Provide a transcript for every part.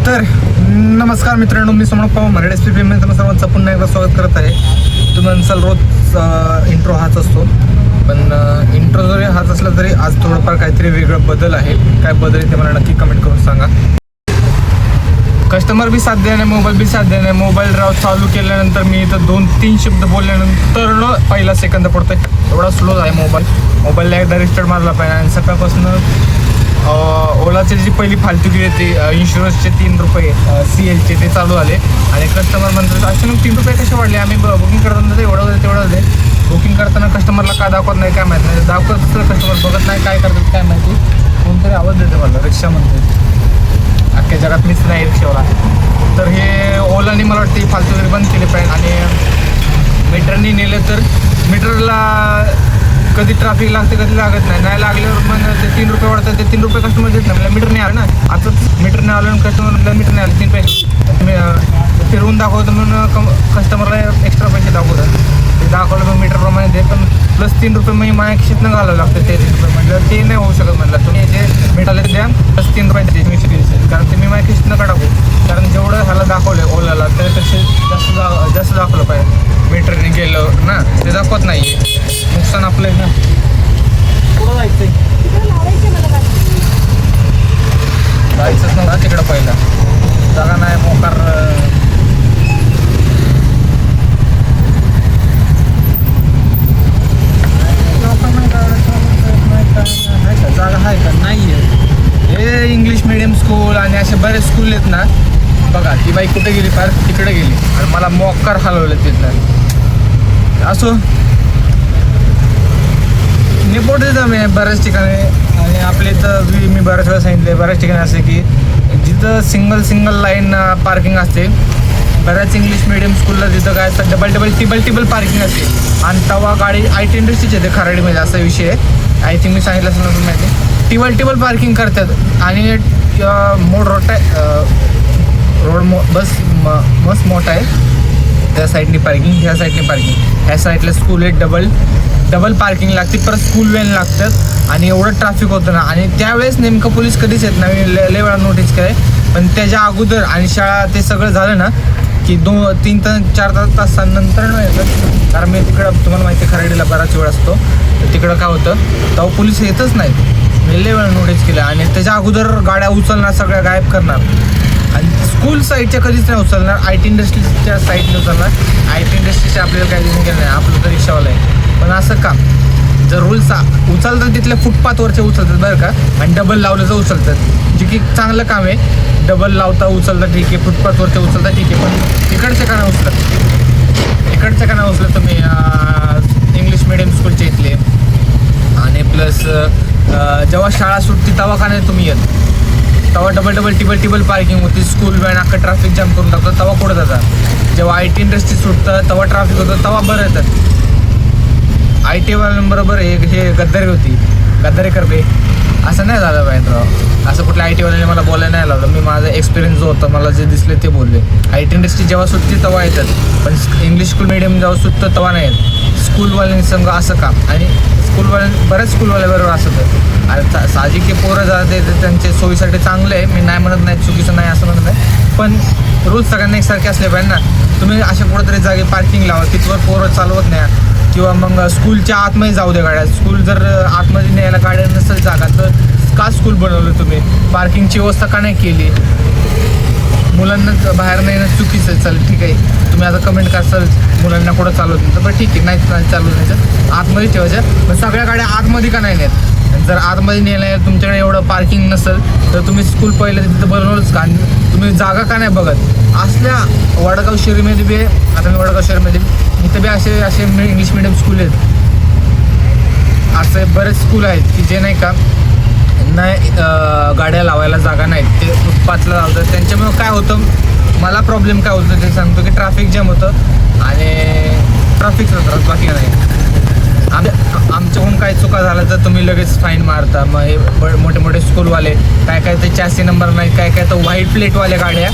तर नमस्कार मित्रांनो, मी समोर पवार मराठी एसपी मध्ये तुम्ही सर्वांचं पुन्हा एकदा स्वागत करत आहे. तुम्ही म्हणसाल रोज इंट्रो हाच असतो, पण इंट्रो जरी हाच असला तरी आज थोडंफार काहीतरी वेगळं बदल आहे. काय बदल आहे ते मला नक्की कमेंट करून सांगा. कस्टमर बी साथ देणे, मोबाईल बी साथ देणे. मोबाईल चालू केल्यानंतर मी इथं 2-3 शब्द बोलल्यानंतर पहिला सेकंद पडतोय. एवढा स्लो आहे मोबाईलला एकदा रिस्टार्ट मारला पाहिजे. आणि सकाळपासून ओलाचे जी पहिली फालतुगी येते इन्शुरन्सचे 3 रुपये CLचे ते चालू आले. आणि कस्टमर म्हणतात अचानक 3 रुपये कसे वाढले. आम्ही बुकिंग करताना एवढं होते तेवढं होते. बुकिंग करताना कस्टमरला का दाखवत नाही काय माहीत नाही. दाखवत असलं कस्टमर बघत नाही काय करतात काय माहिती. कोणतरी आवाज देते मला रिक्षा म्हणते. अख्ख्या जगात मीच नाही रिक्षावाला. तर हे ओलाने मला वाटते फालतुगिरी बंद केली पाहिजे. आणि मीटरनी नेलं तर मीटरला कधी ट्रॅफिक लागते कधी लागत नाही लागल्यावर मग ते 3 रुपये वाढतात. ते 3 रुपये कस्टमर देत नाही. मीटर नाही आलं ना, आताच मीटर नाही आलं कस्टमरला मीटर नाही आलं 3 पैसे तुम्ही फिरवून दाखवतो म्हणून कस्टमरला एक्स्ट्रा पैसे दाखवतात. ते दाखवलं मग मीटरप्रमाणे दे, पण प्लस 3 रुपये मग माझ्या खिशातनं घालावं लागतं. ते 3 रुपये म्हटलं ते नाही होऊ शकत. म्हटलं तुम्ही जे मीटर द्या प्लस 3 रुपये द्या तुम्ही शिकेल. कारण ते मी माझ्या खिशातनं का टाकू. कारण जेवढं ह्याला दाखवलं ओलाला त्यापेक्षा जास्त दाखवलं पाहिजे. मीटरने गेलं ना ते दाखवत नाही. नुकसान आपलं आहे ना. पुढं जायचंय जायचंच नव्हतं तिकडं पहिला जागा नाही मोकार. जागा आहे का नाही आहे. हे इंग्लिश मिडियम स्कूल आणि असे बरेच स्कूल आहेत ना. बघा ती बाई कुठे गेली, फार तिकडे गेली आणि मला मोकार हलवलं तिथलं. असो निपोट देतं मी बऱ्याच ठिकाणी. आणि आपल्या इथं मी बऱ्याच वेळा सांगितले बऱ्याच ठिकाणी असे की जिथं सिंगल लाईन पार्किंग असते. बऱ्याच इंग्लिश मिडियम स्कूलला तिथं काय असतं डबल पार्किंग असते. आणि तवा गाडी IT इंडस्ट्रीच येते खराडीमध्ये असा विषय आहे. आय थिंक मी सांगितलं असं नव्हतं माहिती. टेबल पार्किंग करतात. आणि रोड बस मोठा आहे. त्या साईडनी पार्किंग ह्या साईडनी पार्किंग. ह्या साईडला स्कूल आहे. डबल पार्किंग लागते. परत स्कूल व्हॅन लागतात. आणि एवढं ट्रॅफिक होतं ना. आणि त्यावेळेस नेमकं पोलीस कधीच येत नाही. लय वेळा नोटीस केलं. पण त्याच्या अगोदर आणि शाळा ते सगळं झालं ना की 3-4 तासांनंतर न येतात. कारण मी तिकडं तुम्हाला माहिती आहे खराडीला बराच वेळ असतो. तर तिकडं काय होतं तेव्हा पोलीस येतच नाहीत. मी लय वेळा नोटीस केलं. आणि त्याच्या अगोदर गाड्या उचलणार, सगळ्या गायब करणार. आणि स्कूल साईडच्या कधीच नाही उचलणार. IT इंडस्ट्रीच्या साईडने उचलणार. IT इंडस्ट्रीच्या आपल्याला काही देणं गेलं नाही. आपलं तर रिक्षावाला आहे. पण असं का जर रूल्स उचलतात तिथल्या फुटपाथवरचे उचलतात बरं का. आणि डबल लावलं तर उचलतात, जे की चांगलं काम आहे. डबल लावता उचलता ठीक आहे, फुटपाथवरचे उचलता ठीक आहे. पण इकडच्या का नाही उचलत तुम्ही इंग्लिश मिडियम स्कूलचे इथले. आणि प्लस जेव्हा शाळा सुटते तेव्हा का नाही तुम्ही येत. तेव्हा डबल पार्किंग होती. स्कूल व्हॅन अख्खा ट्रॅफिक जाम करून टाकतो. तेव्हा कुठं जातात. जेव्हा IT इंडस्ट्री सुटतं तेव्हा ट्रॅफिक होतं. तेव्हा बरं येतात. IT वाल्यांबरोबर हे गद्दारी करते. असं नाही झालं पाहिजे राव. असं कुठल्या IT वाल्याने मला बोलायला नाही लावलं. मी माझा एक्सपिरियन्स जो होता मला जे दिसले ते बोलले. IT इंडस्ट्री जेव्हा सुटते तेव्हा येतात. पण इंग्लिश स्कूल मिडियम जेव्हा सुटतं तेव्हा नाही येत. स्कूलवाल्यांनी संघ असं का. आणि बऱ्याच स्कूलवाल्याबरोबर असं तर. आणि साहजिक हे पोरं जाते ते त्यांच्या सोयीसाठी चांगलं आहे. मी नाही म्हणत नाही चुकीचं नाही असं म्हणत नाही. पण रूल्स सगळ्यांना एकसारखे असले पाहिजे ना. तुम्ही अशा कुठंतरी जागे पार्किंग लावा तिथवर पोरं चालवत नाही. किंवा मग स्कूलच्या आतमध्ये जाऊ दे गाड्या. स्कूल जर आतमध्ये न्यायला गाड्या नसेल जागा तर का स्कूल बनवलं तुम्ही. पार्किंगची व्यवस्था का नाही केली. मुलांना बाहेर नाही येणं चुकीचं. चल ठीक आहे, तुम्ही आता कमेंट करसाल मुलांना कुठं चालवत नाही तर बरं ठीक आहे, नाही चालू नाही आतमध्ये ठेवायचं. पण सगळ्या गाड्या आतमध्ये का नाही नेत. जर आतमध्ये नेलं तुमच्याकडे एवढं पार्किंग नसेल तर तुम्ही स्कूल पहिलं तिथं बनवलंच का. तुम्ही जागा का नाही बघत. असल्या वडगाव शहरीमध्ये बी आता मी वडगाव शहरमध्ये इथं बी असे इंग्लिश मिडियम स्कूल आहेत. असे बरेच स्कूल आहेत की जे नाही का नाही गाड्या लावायला जागा नाहीत. ते फुटपाथला लावतात. त्यांच्यामुळं काय होतं मला प्रॉब्लेम काय होतं ते सांगतो की ट्रॅफिक जॅम होतं. आणि ट्रॅफिकचा त्रास बाकी नाही. आमच्याकडून काही चुका झाला तर तुम्ही लगेच फाईन मारता. मग हे मोठे स्कूलवाले काय ते चॅसी नंबर नाही काय तर व्हाईट प्लेटवाल्या गाड्या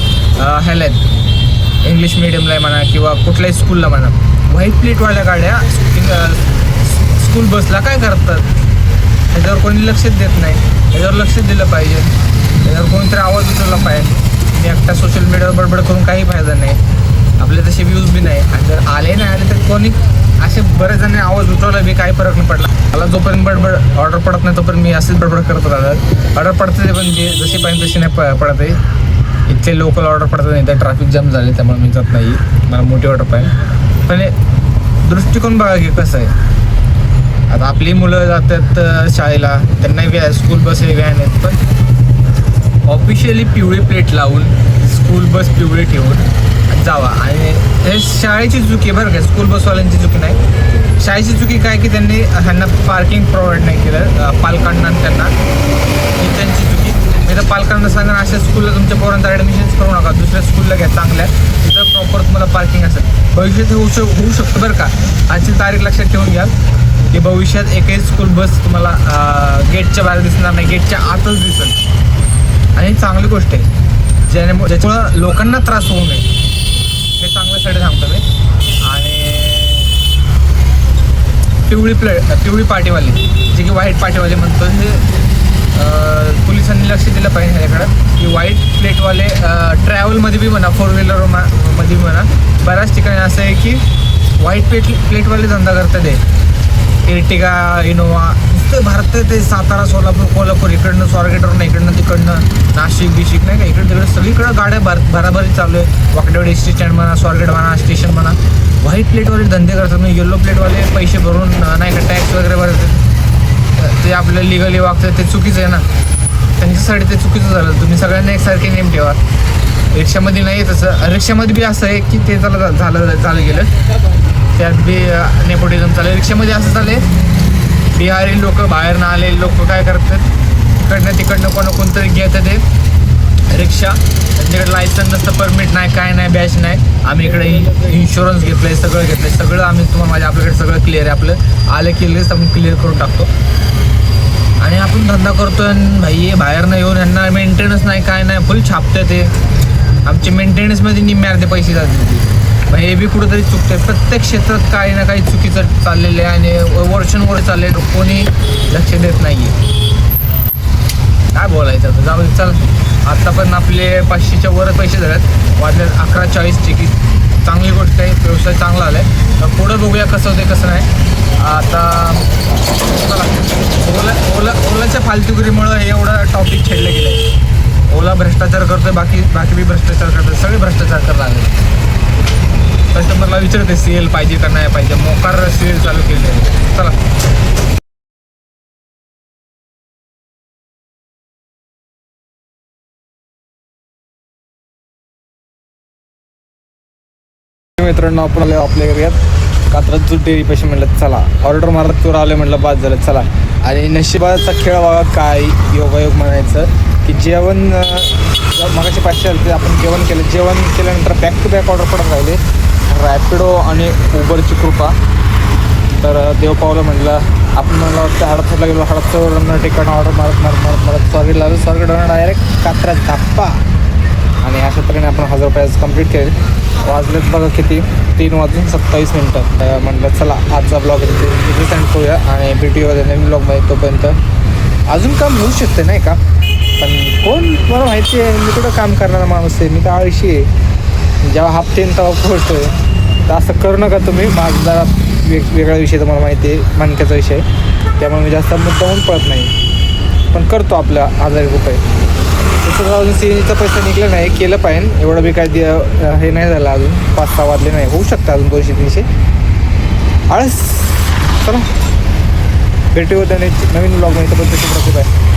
ह्याला आहेत. इंग्लिश मिडियमला म्हणा किंवा कुठल्याही स्कूलला म्हणा व्हाईट प्लेटवाल्या गाड्या स्कूल बसला काय करतात. ह्याच्यावर कोणी लक्षच देत नाही. ह्याच्यावर लक्ष दिलं पाहिजे. ह्याच्यावर कोणीतरी आवाज उचलला पाहिजे. तुम्ही एकटा सोशल मीडियावर बडबड करून काही फायदा नाही, आपले तसे व्ह्यूज बी नाही. आणि जर आले नाही आले तर कोणी असे बरेच जण आवाज उठवला बी काही फरक नाही पडला. मला जोपर्यंत बडबड ऑर्डर पडत नाही तोपर्यंत मी असेच बडबड करत राहतात. ऑर्डर पडते पण जे जशी पाहिजे तशी नाही पडत आहे. इथले लोकल ऑर्डर पडत नाही तर ट्रॅफिक जाम झाले त्यामुळे मी जात नाही. मला मोठी ऑर्डर पाहिजे. पण दृष्टिकोन बघा की कसं आहे. आता आपली मुलं जातात शाळेला, त्यांना स्कूल बस व्हॅन आहेत, पण ऑफिशियली पिवळी प्लेट लावून स्कूल बस पिवळी ठेवून जावा. आणि हे शाळेची चुकी आहे बरं का, स्कूल बसवाल्यांची चुकी नाही. शाळेची चुकी काय की त्यांनी ह्यांना पार्किंग प्रोव्हाइड नाही केलं पालकांना. त्यांना ही त्यांची चुकी. मी तर पालकांना सांगा अशा स्कूलला तुमच्या पोरांचं ॲडमिशन्स करू नका, दुसऱ्या स्कूलला घ्या चांगल्या, तिथं प्रॉपर तुम्हाला पार्किंग असेल. भविष्यात होऊ शकतं बरं का. आजची तारीख लक्षात ठेवून घ्या की भविष्यात एकही स्कूल बस तुम्हाला गेटच्या बाहेर दिसणार नाही, गेटच्या आतच दिसेल. आणि चांगली गोष्ट आहे ज्याच्यामुळं लोकांना त्रास होऊ नये, हे चांगल्यासाठी सांगतो मी. आणि पिवळी पाटीवाली जे की व्हाईट पाटीवाले म्हणतो, हे पोलिसांनी लक्ष दिलं पाहिजे ह्याच्याकडं की व्हाईट प्लेटवाले ट्रॅव्हलमध्ये बी म्हणा, फोर व्हीलर मध्ये बी म्हणा, बऱ्याच ठिकाणी असं आहे की व्हाईट प्लेटवाले धंदा करतात. इर्टिगा, इनोवा, नुसतं भारत ते सातारा, सोलापूर, कोल्हापूर, इकडनं स्वारगेटवरून इकडनं तिकडनं नाशिक बिशिक नाही का, इकडं तिकडे सगळीकडं गाड्या भराभरी चालू आहे. वाकडेवाडी एस टी स्टँड म्हणा, स्वारगेट म्हणा, स्टेशन म्हणा. व्हाईट प्लेटवाले धंदे करतात. म्हणजे येलो प्लेटवाले पैसे भरून नाही का टॅक्स वगैरे भरतात, ते आपलं लिगली वागतात, ते चुकीचं आहे ना. त्यांच्यासाठी ते चुकीचं झालं. तुम्ही सगळ्यांना एकसारखे नेम ठेवा. रिक्षामध्ये नाही तसं, रिक्षामध्ये बी असं आहे की ते झालं गेलं, त्यात बी नेपोटिझम चालेल. रिक्षामध्ये असं चालेल, बिहारी लोक, बाहेर ना आलेले लोक काय करतात, तिकडनं कोणतरी घेतात ते रिक्षा, त्यांच्याकडे लायसन नसतं, परमिट नाही, काय नाही, बॅच नाही. आम्ही इकडे इन्शुरन्स घेतलं आहे, सगळं घेतलं आहे, सगळं आम्ही तुम्हाला आपल्याकडे सगळं क्लिअर आहे. आपलं आलं केलं आपण क्लिअर करून टाकतो आणि आपण धंदा करतो. आणि भाई बाहेर नाही येऊन यांना मेंटेनन्स नाही, काय नाही, फुल छापतं ते. आमचे मेंटेनन्समध्ये निम्मे अर्धे पैसे जातात. मग हे बी कुठंतरी चुकतं. प्रत्येक क्षेत्रात काही ना काही चुकीचं चाललेलं आहे आणि वर्षानुवर चालले, कोणी लक्ष देत नाही आहे. काय बोलायचं आता, जाऊ चल. आत्ता पण आपले 500च्या वर पैसे झालेत, वाजले 11:40 की चांगली गोष्ट आहे, व्यवसाय चांगला आला आहे. तर पुढं बघूया कसं होते कसं नाही. आता ओलाच्या फालतुगिरीमुळं हे एवढं टॉपिक छेडलं गेलं आहे. ओला भ्रष्टाचार करतोय, बाकी बी भ्रष्टाचार करतोय, सगळे भ्रष्टाचार करायला लागले. कस्टमरला विचारते सीएल पाहिजे का नाही पाहिजे, मोकार सीएल चालू केले आहे. चला मित्रांनो, आपण आपल्या एरियात कात्रज डेअरी पैसे म्हटलं चला, ऑर्डर मारत तूर आले म्हटलं बाद झालं चला. आणि नशिबाचा खेळ बघा काय योगायोग म्हणायचं की जेवण मगाशी 500 आले ते आपण जेवण केलं. जेवण केल्यानंतर बॅक टू बॅक ऑर्डर पडत राहिले. रॅपिडो आणि उबरची कृपा. तर देव पावलं म्हटलं. आपण म्हणलं होतं हडपसरला गेलो, हडपसरवरून ठिकाण ऑर्डर मारत स्वारगेट लागलो. स्वारगेटवरून डायरेक्ट कात्रज धप्पा. आणि अशा प्रकारे आपण 1000 रुपयाचं कंप्लीट केले. वाजलेत बघा किती, 3:27 म्हटलं चला आजचा ब्लॉग इथे सेंड करूया आणि भेटूया नवीन ब्लॉगमध्ये. तोपर्यंत अजून काम होऊ शकते नाही का, पण कोण मला माहिती आहे मी कुठं काम करणारा माणूस आहे. मी तर आळशी आहे. जेव्हा हप्ते तेव्हा पोहोचतो आहे. तर असं करू नका तुम्ही. माझा जरा वेगळा विषय तुम्हाला माहिती आहे, मानक्याचा विषय, त्यामुळे मी जास्त मुद्दामून पळत नाही, पण करतो आपल्या 1000 रुपये. तसं अजून सीएनजीचा पैसा निघला नाही, केलं पाहिजे. एवढं बी काय हे नाही झालं अजून, 5-6 वाजले नाही, होऊ शकतं अजून 200-300 आळस. चला भेटू होत्या नवीन ब्लॉगमध्ये. तर